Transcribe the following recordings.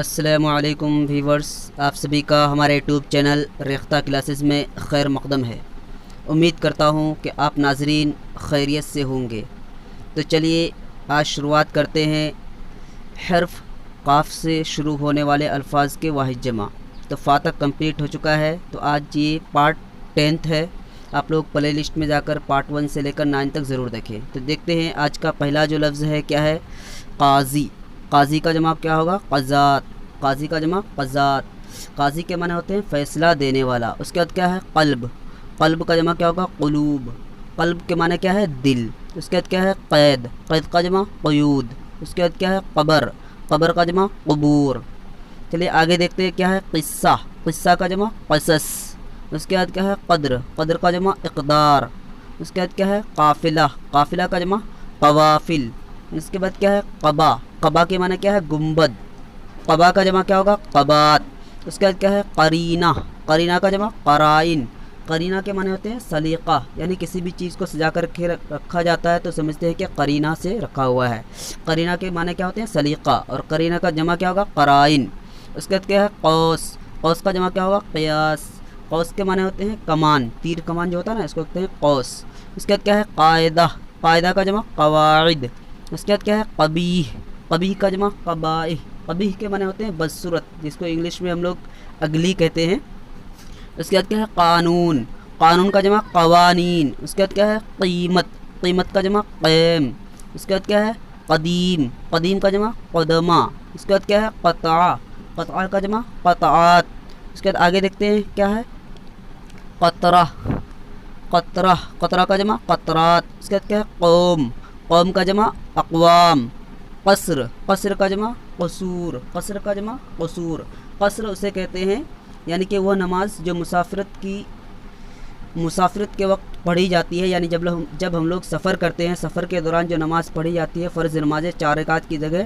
السلام علیکم ویورز، آپ سبھی کا ہمارے یوٹیوب چینل ریختہ کلاسز میں خیر مقدم ہے۔ امید کرتا ہوں کہ آپ ناظرین خیریت سے ہوں گے۔ تو چلیے آج شروعات کرتے ہیں حرف قاف سے شروع ہونے والے الفاظ کے واحد جمع۔ تو فاتح کمپلیٹ ہو چکا ہے، تو آج یہ پارٹ 10 ہے۔ آپ لوگ پلے لسٹ میں جا کر پارٹ 1 سے لے کر 9 تک ضرور دیکھیں۔ تو دیکھتے ہیں آج کا پہلا جو لفظ ہے کیا ہے؟ قاضی۔ قاضی کا جمع کیا ہوگا؟ قضات۔ قاضی کا جمع قضات۔ قاضی کے معنی ہوتے ہیں فیصلہ دینے والا۔ اس کے بعد کیا ہے؟ قلب۔ قلب کا جمع کیا ہوگا؟ قلوب۔ قلب کے معنی کیا ہے؟ دل۔ اس کے بعد کیا ہے؟ قید۔ قید کا جمع قیود۔ اس کے بعد کیا ہے؟ قبر۔ قبر کا جمع قبور۔ چلیے آگے دیکھتے ہیں کیا ہے؟ قصہ۔ قصہ کا جمع قصص۔ اس کے بعد کیا ہے؟ قدر۔ قدر کا جمع اقدار۔ اس کے بعد کیا ہے؟ قافلہ۔ قافلہ کا جمع قوافل۔ اس کے بعد کیا ہے؟ قبا۔ قبا کے معنی کیا ہے؟ گنبد۔ قبا کا جمع کیا ہوگا؟ قبات۔ اس کے بعد کیا ہے؟ قرینہ۔ قرینہ کا جمع قرائن۔ قرینہ کے معنی ہوتے ہیں سلیقہ، یعنی کسی بھی چیز کو سجا کر کے رکھا جاتا ہے تو سمجھتے ہیں کہ قرینہ سے رکھا ہوا ہے۔ قرینہ کے معنی کیا ہوتے ہیں؟ سلیقہ۔ اور قرینہ کا جمع کیا ہوگا؟ قرائن۔ اس کے بعد کیا ہے؟ قوس۔ قوس کا جمع کیا ہوگا؟ قیاس۔ قوس کے معنی ہوتے ہیں کمان، تیر کمان جو ہوتا ہے نا، اس کو کہتے ہیں قوس۔ اس کے بعد کیا ہے؟ قاعدہ۔ قاعدہ کا جمع قواعد۔ اس کے بعد کیا ہے؟ قبیح۔ قبیح کا جمع قبائح۔ قبیح کے معنی ہوتے ہیں بدصورت، جس کو انگلش میں ہم لوگ اگلی کہتے ہیں۔ اس کے بعد کیا ہے؟ قانون۔ قانون کا جمع قوانین۔ اس کے بعد کیا ہے؟ قیمت۔ قیمت کا جمع قیم۔ اس کے بعد کیا ہے؟ قدیم۔ قدیم کا جمع قدمہ۔ اس کے بعد کیا ہے؟ قطع۔ قطع کا جمع قطعات۔ اس کے بعد آگے دیکھتے ہیں کیا ہے؟ قطرہ۔ قطرہ۔ قطرہ کا جمع قطرات۔ اس کے بعد کیا ہے؟ قوم۔ قوم کا جمع اقوام۔ قصر۔ قصر کا جمع قصور۔ قصر کا جمع قصور۔ قصر اسے کہتے ہیں یعنی کہ وہ نماز جو مسافرت کے وقت پڑھی جاتی ہے، یعنی جب ہم لوگ سفر کرتے ہیں، سفر کے دوران جو نماز پڑھی جاتی ہے، فرض نمازیں 4 رکعت کی جگہ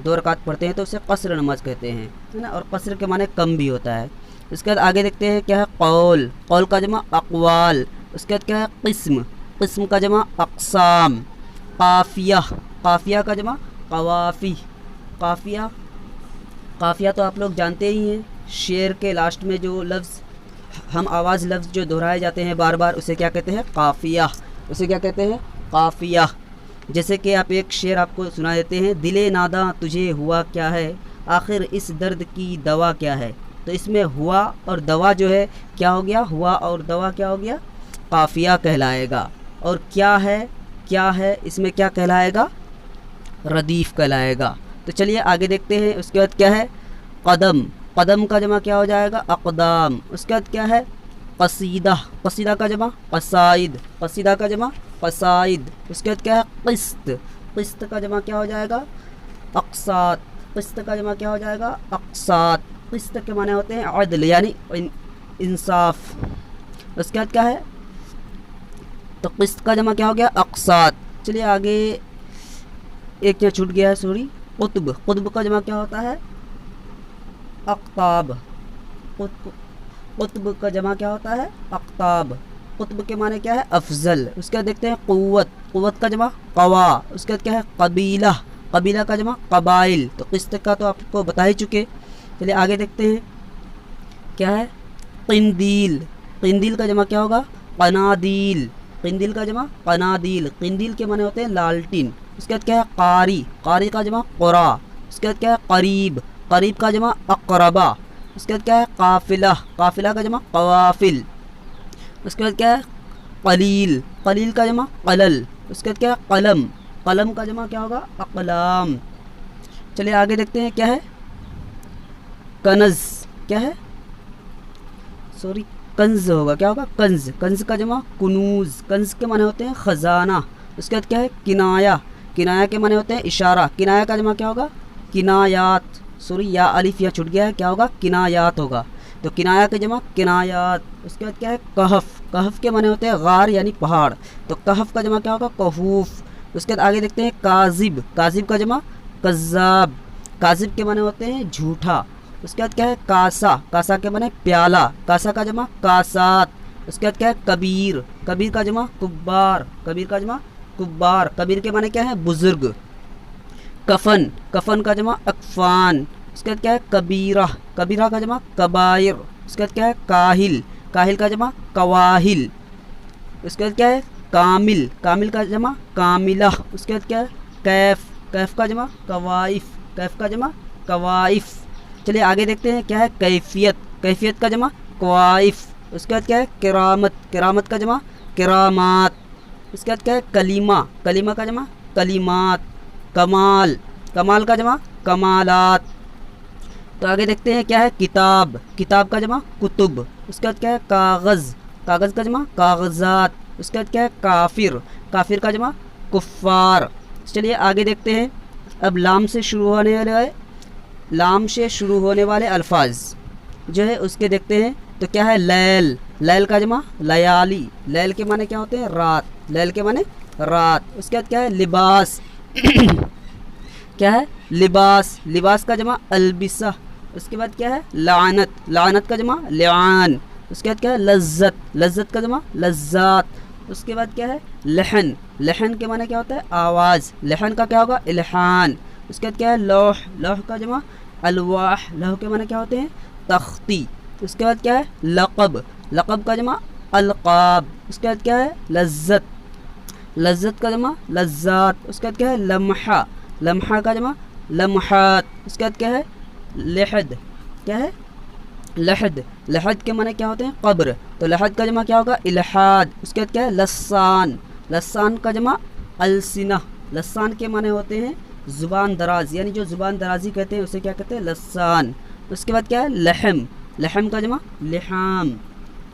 2 رکعت پڑھتے ہیں تو اسے قصر نماز کہتے ہیں، ہے نا۔ اور قصر کے معنی کم بھی ہوتا ہے۔ اس کے بعد آگے دیکھتے ہیں کیا ہے؟ قول۔ قول کا جمع اقوال۔ اس کے بعد کیا ہے؟ قسم۔ قسم کا جمع اقسام۔ قافیہ۔ قافیہ کا جمع قوافی۔ قافیہ۔ قافیہ تو آپ لوگ جانتے ہی ہیں، شعر کے لاسٹ میں جو لفظ ہم آواز لفظ جو دہرائے جاتے ہیں بار بار، اسے کیا کہتے ہیں؟ قافیہ۔ اسے کیا کہتے ہیں؟ قافیہ۔ جیسے کہ آپ ایک شعر آپ کو سنا دیتے ہیں: دل ناداں تجھے ہوا کیا ہے، آخر اس درد کی دوا کیا ہے۔ تو اس میں ہوا اور دوا جو ہے کیا ہو گیا؟ ہوا اور دوا کیا ہو گیا؟ قافیہ کہلائے گا۔ اور کیا ہے؟ کیا ہے اس میں کیا کہلائے گا؟ ردیف کہلائے گا۔ تو چلیے آگے دیکھتے ہیں۔ اس کے بعد کیا ہے؟ قدم۔ قدم کا جمع کیا ہو جائے گا؟ اقدام۔ اس کے بعد کیا ہے؟ قصیدہ۔ قصیدہ کا جمع قصائد۔ قصیدہ کا جمع قصائد۔ اس کے بعد کیا ہے؟ قسط۔ قسط کا جمع کیا ہو جائے گا؟ اقساط۔ قسط کا جمع کیا ہو جائے گا؟ اقساط۔ قسط کے معنی ہوتے ہیں عدل، یعنی انصاف۔ اس کے بعد کیا ہے؟ تو قسط کا جمع کیا ہو گیا؟ اقساط۔ چلیے آگے ایک چیز چھوٹ گیا ہے، سوری۔ قطب۔ قطب کا جمع کیا ہوتا ہے؟ اقطاب۔ قطب کا جمع کیا ہوتا ہے؟ اقطاب۔ قطب کے معنی کیا ہے؟ افضل۔ اس کے بعد دیکھتے ہیں قوت۔ قوت کا جمع قوا۔ اس کے بعد کیا ہے؟ قبیلہ۔ قبیلہ کا جمع قبائل۔ تو قسط کا تو آپ کو بتا ہی چکے۔ چلیے آگے دیکھتے ہیں کیا ہے؟ قندیل۔ قندیل کا جمع کیا ہوگا؟ قنادیل۔ قندیل کا جمع قنادیل۔ قندیل کے معنی ہوتے ہیں لالٹین۔ اس کے بعد کیا ہے؟ قاری۔ قاری کا جمع قرا۔ اس کے بعد کیا ہے؟ قریب۔ قریب کا جمع اقربا۔ اس کے بعد کیا ہے؟ قافلہ۔ قافلہ کا جمع قوافل۔ اس کے بعد کیا ہے؟ قلیل۔ قلیل کا جمع قلل۔ اس کے بعد کیا ہے؟ قلم۔ قلم کا جمع کیا ہوگا؟ اقلام۔ چلیے آگے دیکھتے ہیں کیا ہے؟ کنز۔ کیا ہے؟ سوری، کنز ہوگا، کیا ہوگا؟ کنز۔ کنز کا جمع کنوز۔ کنز کے معنی ہوتے ہیں خزانہ۔ اس کے بعد کیا ہے؟ کنایا۔ کنایا کے معنی ہوتے ہیں اشارہ۔ کنایا کا جمع کیا ہوگا؟ کنایات۔ سوری، یا الف یا چھٹ گیا ہے، کیا ہوگا؟ کنایات ہوگا۔ تو کنایا کے جمع کنایات۔ اس کے بعد کیا ہے؟ کہف۔ کہف کے معنی ہوتے ہیں غار یعنی پہاڑ، تو کہف کا جمع کیا ہوگا؟ کہوف۔ اس کے بعد آگے دیکھتے ہیں کاذب۔ کاذب کا جمع کذاب۔ کاذب کے معنی ہوتے ہیں جھوٹا۔ اس کے بعد کیا ہے؟ کاسا۔ کاسا کے معنی پیالہ۔ کاسا کا جمع کاسات۔ اس کے بعد کیا ہے؟ کبیر۔ کبیر کا جمع کبار۔ کبیر کا جمع کبار۔ کبیر کے معنی کیا ہے؟ بزرگ۔ کفن۔ کفن کا جمع اکفان۔ اس کے بعد کیا ہے کبیرہ، کبیرہ کا جمع کبائر، اس کے بعد کیا ہے کاہل، کاہل کا جمع کواہل، اس کے بعد کیا ہے کامل، کامل کا جمع کاملہ، اس کے بعد کیا ہے کیف، کیف کا جمع کوائف، کیف کا جمع کوائف۔ چلیے آگے دیکھتے ہیں کیا ہے کیفیت، کیفیت کا جمع کوائف، اس کے بعد کیا ہے کرامت، کرامت کا جمع کرامات، اس کے بعد کیا ہے کلیمہ، کلیمہ کا جمع کلیمات، کمال، کمال کا جمع کمالات۔ تو آگے دیکھتے ہیں کیا ہے کتاب، کتاب کا جمع کتب، اس کے بعد کیا ہے کاغذ، کاغذ کا جمع کاغذات، اس کے بعد کیا ہے کافر، کافر کا جمع کفار۔ چلیے آگے دیکھتے ہیں، اب لام سے شروع ہونے والے، لام سے شروع ہونے والے الفاظ جو ہے اس کے دیکھتے ہیں۔ تو کیا ہے لیل، لیل کا جمع لیالی، لیل کے معنی کیا ہوتے ہیں رات، لیل کے معنی رات۔ اس کے بعد کیا ہے لباس، کیا ہے لباس، لباس کا جمع البسہ۔ اس کے بعد کیا ہے لعنت، لعنت کا جمع لعان۔ اس کے بعد کیا ہے لذت، لذت کا جمع لذات۔ اس کے بعد کیا ہے لحن، لحن کے معنی کیا ہوتا ہے آواز، لحن کا کیا ہوگا الحان۔ اس کے بعد کیا ہے لوح، لوح کا جمع الواح، لوح کے معنی کیا ہوتے ہیں تختی۔ اس کے بعد کیا ہے لقب، لقب کا جمع القاب۔ اس کے بعد کیا ہے لذت، لذت کا جمع لذات۔ اس کے بعد کیا ہے لمحہ، لمحہ کا جمع لمحات۔ اس کے بعد کیا ہے لحد، کیا ہے لحد، لحد کے معنی کیا ہوتے ہیں قبر، تو لحد کا جمع کیا ہوگا الحاد۔ اس کے بعد کیا ہے لسان، لسان کا جمع السنہ، لسان کے معنی ہوتے ہیں زبان دراز، یعنی جو زبان درازی کہتے ہیں اسے کیا کہتے ہیں لسان۔ اس کے بعد کیا ہے لحم، لحم کا جمع لحام،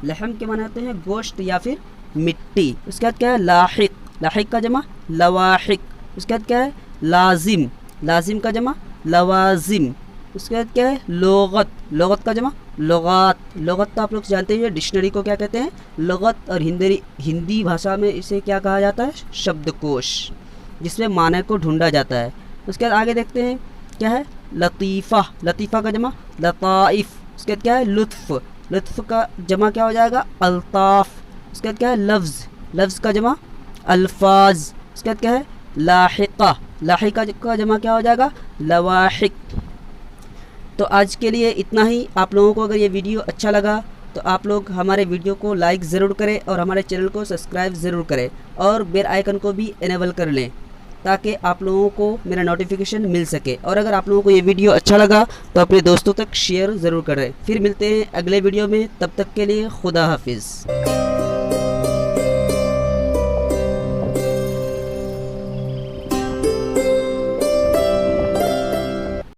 لحم کے معنی ہوتے ہیں گوشت یا پھر مٹی۔ اس کے بعد کیا ہے لاحق، لاحق کا جمع لواحق۔ اس کے بعد کیا ہے لازم، لازم کا جمع لوازم۔ اس کے بعد کیا ہے لغت، لغت کا جمع لغات، لغت تو آپ لوگ جانتے ہیں ڈکشنری کو کیا کہتے ہیں لغت، اور ہندی بھاشا میں اسے کیا کہا جاتا ہے شبد کوش، جس میں معنی کو ڈھونڈا جاتا ہے۔ اس کے بعد آگے دیکھتے ہیں کیا ہے لطیفہ، لطیفہ کا جمع لطائف۔ اس کے بعد کیا ہے لطف، لطف کا جمع کیا ہو جائے گا الطاف۔ اس کے بعد کیا ہے لفظ، لفظ کا جمع الفاظ۔ اس کے بعد کیا ہے لاحقہ، لاحقہ کا جمع کیا ہو جائے گا لواحق۔ تو آج کے لیے اتنا ہی۔ آپ لوگوں کو اگر یہ ویڈیو اچھا لگا تو آپ لوگ ہمارے ویڈیو کو لائک ضرور کریں اور ہمارے چینل کو سبسکرائب ضرور کریں اور بیل آئیکن کو بھی انیبل کر لیں تاکہ آپ لوگوں کو میرا نوٹیفیکیشن مل سکے۔ اور اگر آپ لوگوں کو یہ ویڈیو اچھا لگا تو اپنے دوستوں تک شیئر ضرور کریں۔ پھر ملتے ہیں اگلے ویڈیو میں، تب تک کے لیے خدا حافظ۔